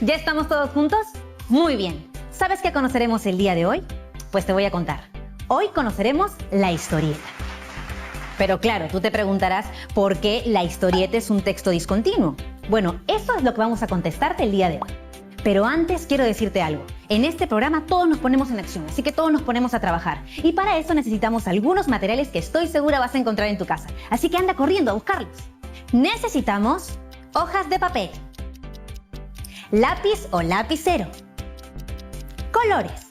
¿Ya estamos todos juntos? Muy bien. ¿Sabes qué conoceremos el día de hoy? Pues te voy a contar. Hoy conoceremos la historieta. Pero claro, tú te preguntarás por qué la historieta es un texto discontinuo. Bueno, eso es lo que vamos a contestarte el día de hoy. Pero antes quiero decirte algo. En este programa todos nos ponemos en acción, así que todos nos ponemos a trabajar. Y para eso necesitamos algunos materiales que estoy segura vas a encontrar en tu casa. Así que anda corriendo a buscarlos. Necesitamos hojas de papel, lápiz o lapicero, colores.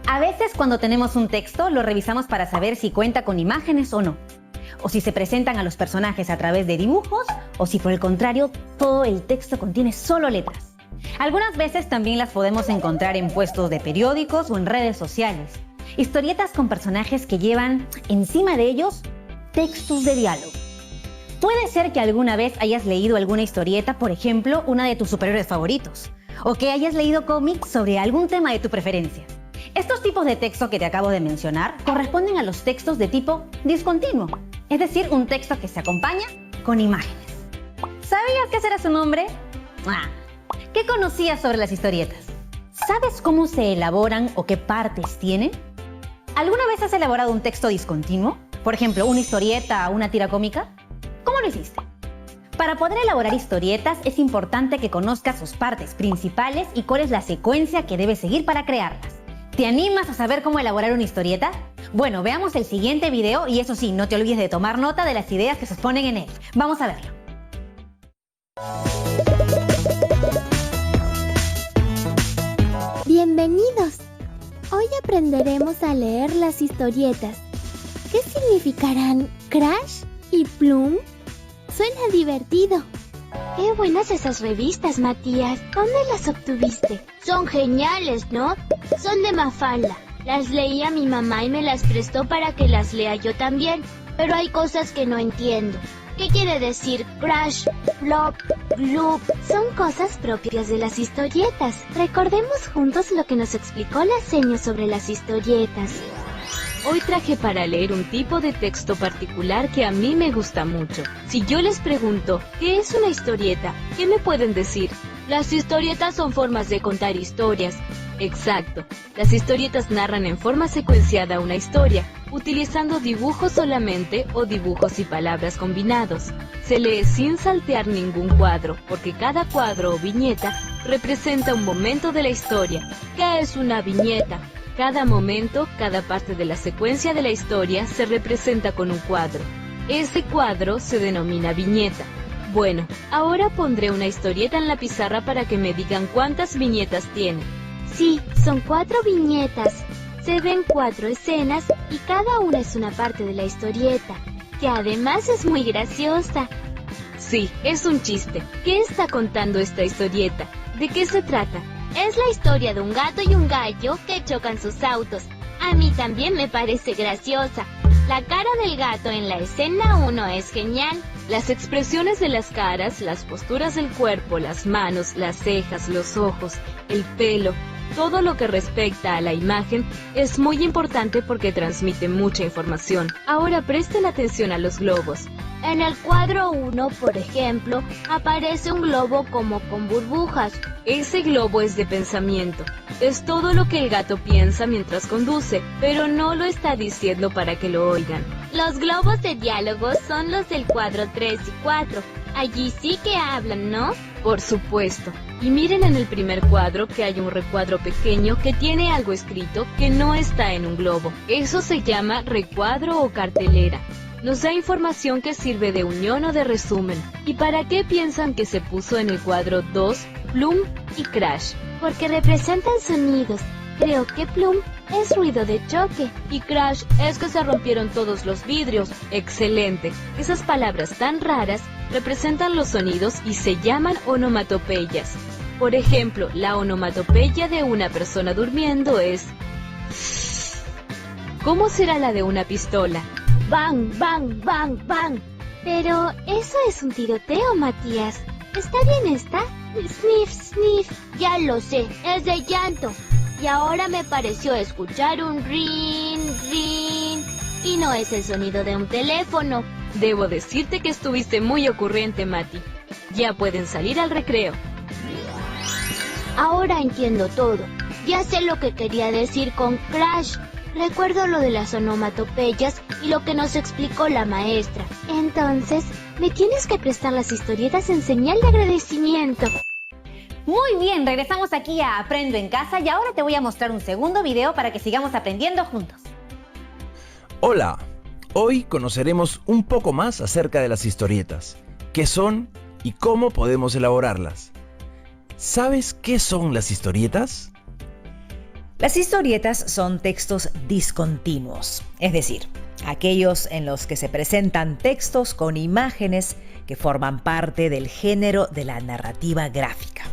A veces cuando tenemos un texto lo revisamos para saber si cuenta con imágenes o no, o si se presentan a los personajes a través de dibujos, o si por el contrario todo el texto contiene solo letras. Algunas veces también las podemos encontrar en puestos de periódicos o en redes sociales. Historietas con personajes que llevan encima de ellos textos de diálogo. Puede ser que alguna vez hayas leído alguna historieta, por ejemplo, una de tus superhéroes favoritos, o que hayas leído cómics sobre algún tema de tu preferencia. Estos tipos de texto que te acabo de mencionar corresponden a los textos de tipo discontinuo, es decir, un texto que se acompaña con imágenes. ¿Sabías que ese era su nombre? ¿Qué conocías sobre las historietas? ¿Sabes cómo se elaboran o qué partes tienen? ¿Alguna vez has elaborado un texto discontinuo? Por ejemplo, una historieta o una tira cómica. ¿Cómo lo hiciste? Para poder elaborar historietas es importante que conozcas sus partes principales y cuál es la secuencia que debes seguir para crearlas. ¿Te animas a saber cómo elaborar una historieta? Bueno, veamos el siguiente video y eso sí, no te olvides de tomar nota de las ideas que se exponen en él. Vamos a verlo. Bienvenidos. Hoy aprenderemos a leer las historietas. ¿Qué significarán Crash y Plum? Suena divertido. ¡Qué buenas esas revistas, Matías! ¿Dónde las obtuviste? Son geniales, ¿no? Son de Mafalda. Las leía mi mamá y me las prestó para que las lea yo también. Pero hay cosas que no entiendo. ¿Qué quiere decir Crash, Plop, Gloop? Son cosas propias de las historietas. Recordemos juntos lo que nos explicó la seño sobre las historietas. Hoy traje para leer un tipo de texto particular que a mí me gusta mucho. Si yo les pregunto, ¿qué es una historieta? ¿Qué me pueden decir? Las historietas son formas de contar historias. Exacto. Las historietas narran en forma secuenciada una historia, utilizando dibujos solamente o dibujos y palabras combinados. Se lee sin saltear ningún cuadro, porque cada cuadro o viñeta representa un momento de la historia. ¿Qué es una viñeta? Cada momento, cada parte de la secuencia de la historia se representa con un cuadro. Ese cuadro se denomina viñeta. Bueno, ahora pondré una historieta en la pizarra para que me digan cuántas viñetas tiene. Sí, son 4 viñetas. Se ven 4 escenas y cada una es una parte de la historieta, que además es muy graciosa. Sí, es un chiste. ¿Qué está contando esta historieta? ¿De qué se trata? Es la historia de un gato y un gallo que chocan sus autos. A mí también me parece graciosa. La cara del gato en la escena 1 es genial. Las expresiones de las caras, las posturas del cuerpo, las manos, las cejas, los ojos, el pelo, todo lo que respecta a la imagen es muy importante porque transmite mucha información. Ahora presten atención a los globos. En el cuadro 1, por ejemplo, aparece un globo como con burbujas. Ese globo es de pensamiento. Es todo lo que el gato piensa mientras conduce, pero no lo está diciendo para que lo oigan. Los globos de diálogo son los del cuadro 3 y 4. Allí sí que hablan, ¿no? Por supuesto. Y miren en el primer cuadro que hay un recuadro pequeño que tiene algo escrito que no está en un globo. Eso se llama recuadro o cartelera. Nos da información que sirve de unión o de resumen. ¿Y para qué piensan que se puso en el cuadro 2 Plum y Crash? Porque representan sonidos. Creo que Plum es ruido de choque. Y Crash es que se rompieron todos los vidrios. Excelente. Esas palabras tan raras representan los sonidos y se llaman onomatopeyas. Por ejemplo, la onomatopeya de una persona durmiendo es... ¿Cómo será la de una pistola? Bang, bang, bang, bang. Pero eso es un tiroteo, Matías. ¿Está bien esta? Sniff, sniff. Ya lo sé, es de llanto. Y ahora me pareció escuchar un rin, rin. Y no es el sonido de un teléfono. Debo decirte que estuviste muy ocurrente, Mati. Ya pueden salir al recreo. Ahora entiendo todo. Ya sé lo que quería decir con Crash. Recuerdo lo de las onomatopeyas y lo que nos explicó la maestra. Entonces, me tienes que prestar las historietas en señal de agradecimiento. Muy bien, regresamos aquí a Aprendo en Casa y ahora te voy a mostrar un segundo video para que sigamos aprendiendo juntos. Hola, hoy conoceremos un poco más acerca de las historietas, qué son y cómo podemos elaborarlas. ¿Sabes qué son las historietas? Las historietas son textos discontinuos, es decir, aquellos en los que se presentan textos con imágenes que forman parte del género de la narrativa gráfica.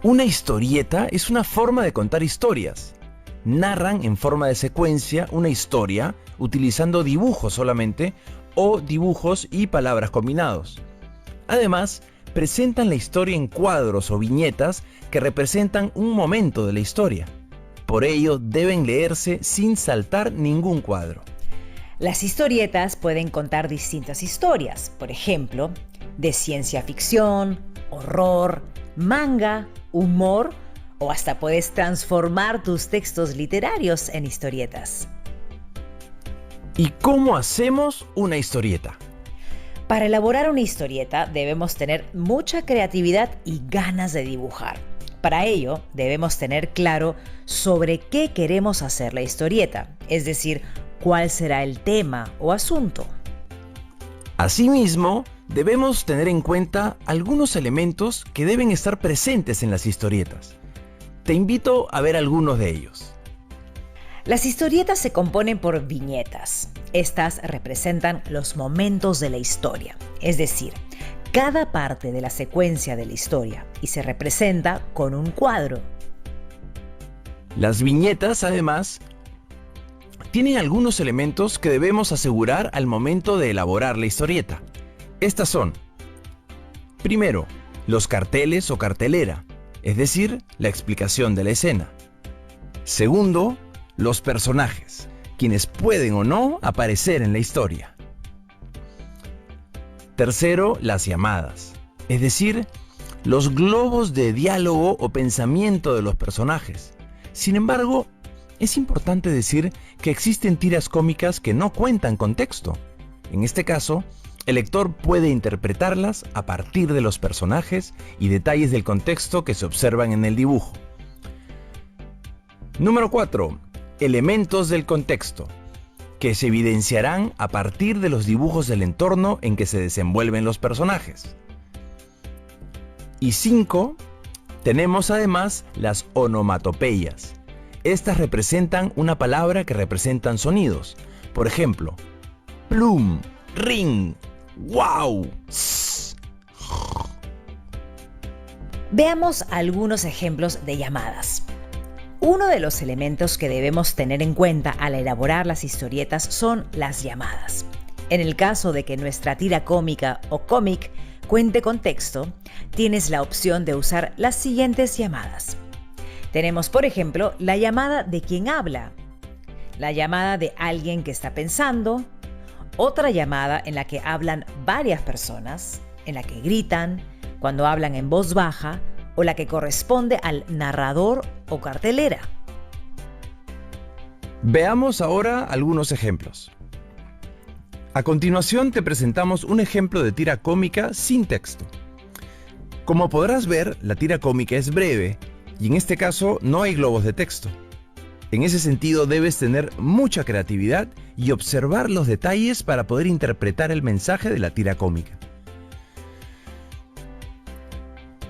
Una historieta es una forma de contar historias. Narran en forma de secuencia una historia utilizando dibujos solamente o dibujos y palabras combinados. Además, presentan la historia en cuadros o viñetas que representan un momento de la historia. Por ello, deben leerse sin saltar ningún cuadro. Las historietas pueden contar distintas historias, por ejemplo, de ciencia ficción, horror, manga, humor, o hasta puedes transformar tus textos literarios en historietas. ¿Y cómo hacemos una historieta? Para elaborar una historieta debemos tener mucha creatividad y ganas de dibujar. Para ello, debemos tener claro sobre qué queremos hacer la historieta, es decir, cuál será el tema o asunto. Asimismo, debemos tener en cuenta algunos elementos que deben estar presentes en las historietas. Te invito a ver algunos de ellos. Las historietas se componen por viñetas. Estas representan los momentos de la historia, es decir, cada parte de la secuencia de la historia, y se representa con un cuadro. Las viñetas, además, tienen algunos elementos que debemos asegurar al momento de elaborar la historieta. Estas son, primero, los carteles o cartelera, es decir, la explicación de la escena. Segundo, los personajes, quienes pueden o no aparecer en la historia. Tercero, las llamadas, es decir, los globos de diálogo o pensamiento de los personajes. Sin embargo, es importante decir que existen tiras cómicas que no cuentan con texto. En este caso, el lector puede interpretarlas a partir de los personajes y detalles del contexto que se observan en el dibujo. Número 4. Elementos del contexto, que se evidenciarán a partir de los dibujos del entorno en que se desenvuelven los personajes. Y 5. Tenemos además las onomatopeyas. Estas representan una palabra que representan sonidos. Por ejemplo, plum, ring, wow. Veamos algunos ejemplos de llamadas. Uno de los elementos que debemos tener en cuenta al elaborar las historietas son las llamadas. En el caso de que nuestra tira cómica o cómic cuente con texto, tienes la opción de usar las siguientes llamadas. Tenemos, por ejemplo, la llamada de quien habla, la llamada de alguien que está pensando, otra llamada en la que hablan varias personas, en la que gritan, cuando hablan en voz baja, o la que corresponde al narrador o cartelera. Veamos ahora algunos ejemplos. A continuación te presentamos un ejemplo de tira cómica sin texto. Como podrás ver, la tira cómica es breve y en este caso no hay globos de texto. En ese sentido debes tener mucha creatividad y observar los detalles para poder interpretar el mensaje de la tira cómica.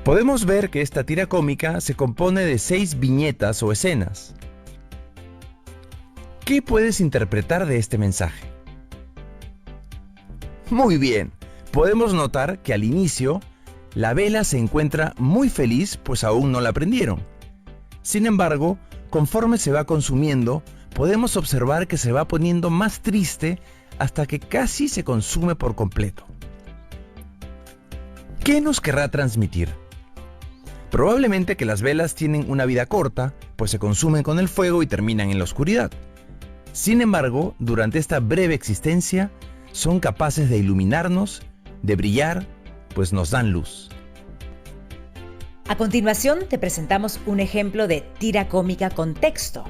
Podemos ver que esta tira cómica se compone de 6 viñetas o escenas. ¿Qué puedes interpretar de este mensaje? Muy bien, podemos notar que al inicio, la vela se encuentra muy feliz pues aún no la prendieron. Sin embargo, conforme se va consumiendo, podemos observar que se va poniendo más triste hasta que casi se consume por completo. ¿Qué nos querrá transmitir? Probablemente que las velas tienen una vida corta, pues se consumen con el fuego y terminan en la oscuridad. Sin embargo, durante esta breve existencia, son capaces de iluminarnos, de brillar, pues nos dan luz. A continuación te presentamos un ejemplo de tira cómica con texto.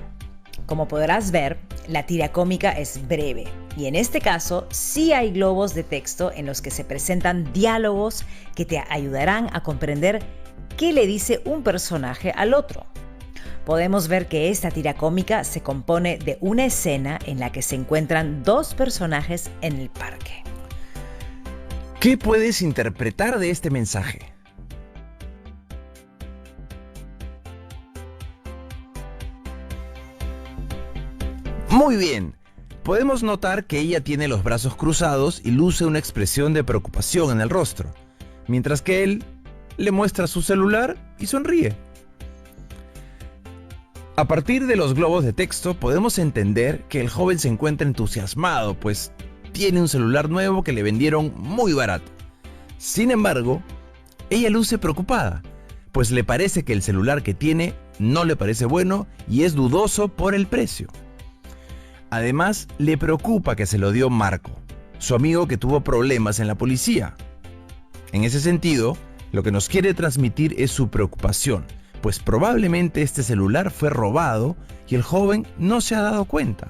Como podrás ver, la tira cómica es breve y en este caso sí hay globos de texto en los que se presentan diálogos que te ayudarán a comprender qué le dice un personaje al otro. Podemos ver que esta tira cómica se compone de una escena en la que se encuentran dos personajes en el parque. ¿Qué puedes interpretar de este mensaje? Muy bien. Podemos notar que ella tiene los brazos cruzados y luce una expresión de preocupación en el rostro, mientras que él le muestra su celular y sonríe. A partir de los globos de texto podemos entender que el joven se encuentra entusiasmado, pues tiene un celular nuevo que le vendieron muy barato. Sin embargo, ella luce preocupada, pues le parece que el celular que tiene no le parece bueno y es dudoso por el precio. Además, le preocupa que se lo dio Marco, su amigo que tuvo problemas en la policía. En ese sentido, lo que nos quiere transmitir es su preocupación, pues probablemente este celular fue robado y el joven no se ha dado cuenta.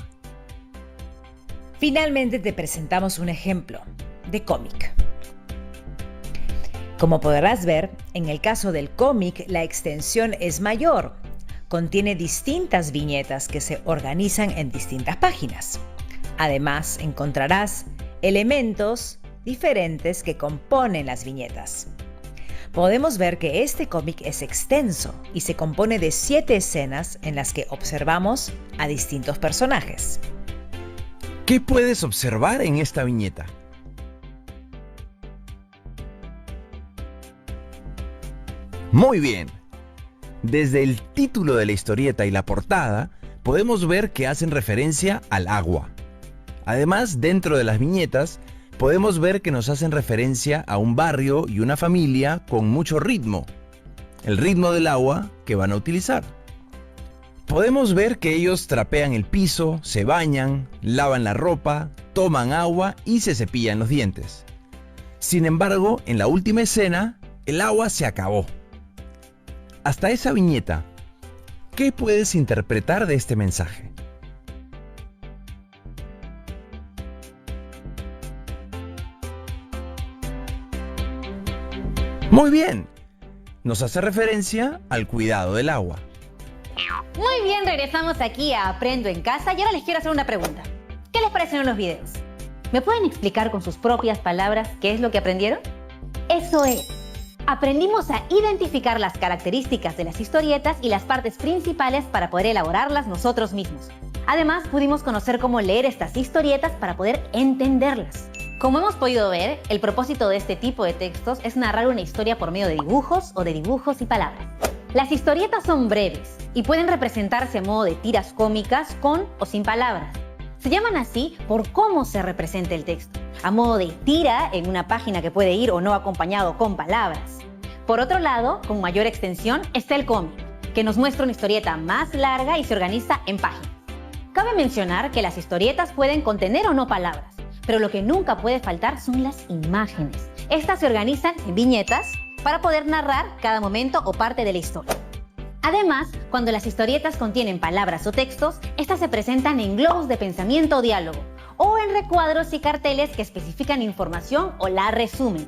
Finalmente te presentamos un ejemplo de cómic. Como podrás ver, en el caso del cómic la extensión es mayor. Contiene distintas viñetas que se organizan en distintas páginas. Además, encontrarás elementos diferentes que componen las viñetas. Podemos ver que este cómic es extenso y se compone de 7 escenas en las que observamos a distintos personajes. ¿Qué puedes observar en esta viñeta? Muy bien. Desde el título de la historieta y la portada, podemos ver que hacen referencia al agua. Además, dentro de las viñetas, podemos ver que nos hacen referencia a un barrio y una familia con mucho ritmo. El ritmo del agua que van a utilizar. Podemos ver que ellos trapean el piso, se bañan, lavan la ropa, toman agua y se cepillan los dientes. Sin embargo, en la última escena, el agua se acabó. Hasta esa viñeta, ¿qué puedes interpretar de este mensaje? Muy bien, nos hace referencia al cuidado del agua. Muy bien, regresamos aquí a Aprendo en Casa y ahora les quiero hacer una pregunta. ¿Qué les parecieron los videos? ¿Me pueden explicar con sus propias palabras qué es lo que aprendieron? Eso es. Aprendimos a identificar las características de las historietas y las partes principales para poder elaborarlas nosotros mismos. Además, pudimos conocer cómo leer estas historietas para poder entenderlas. Como hemos podido ver, el propósito de este tipo de textos es narrar una historia por medio de dibujos o de dibujos y palabras. Las historietas son breves y pueden representarse a modo de tiras cómicas con o sin palabras. Se llaman así por cómo se representa el texto, a modo de tira en una página que puede ir o no acompañado con palabras. Por otro lado, con mayor extensión está el cómic, que nos muestra una historieta más larga y se organiza en páginas. Cabe mencionar que las historietas pueden contener o no palabras, pero lo que nunca puede faltar son las imágenes. Estas se organizan en viñetas para poder narrar cada momento o parte de la historia. Además, cuando las historietas contienen palabras o textos, estas se presentan en globos de pensamiento o diálogo, o en recuadros y carteles que especifican información o la resumen.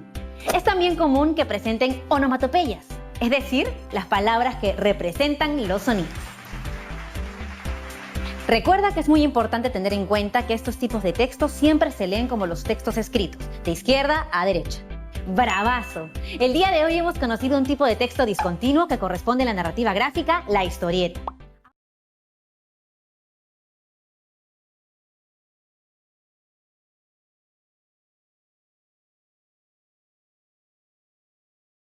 Es también común que presenten onomatopeyas, es decir, las palabras que representan los sonidos. Recuerda que es muy importante tener en cuenta que estos tipos de textos siempre se leen como los textos escritos, de izquierda a derecha. ¡Bravazo! El día de hoy hemos conocido un tipo de texto discontinuo que corresponde a la narrativa gráfica, la historieta.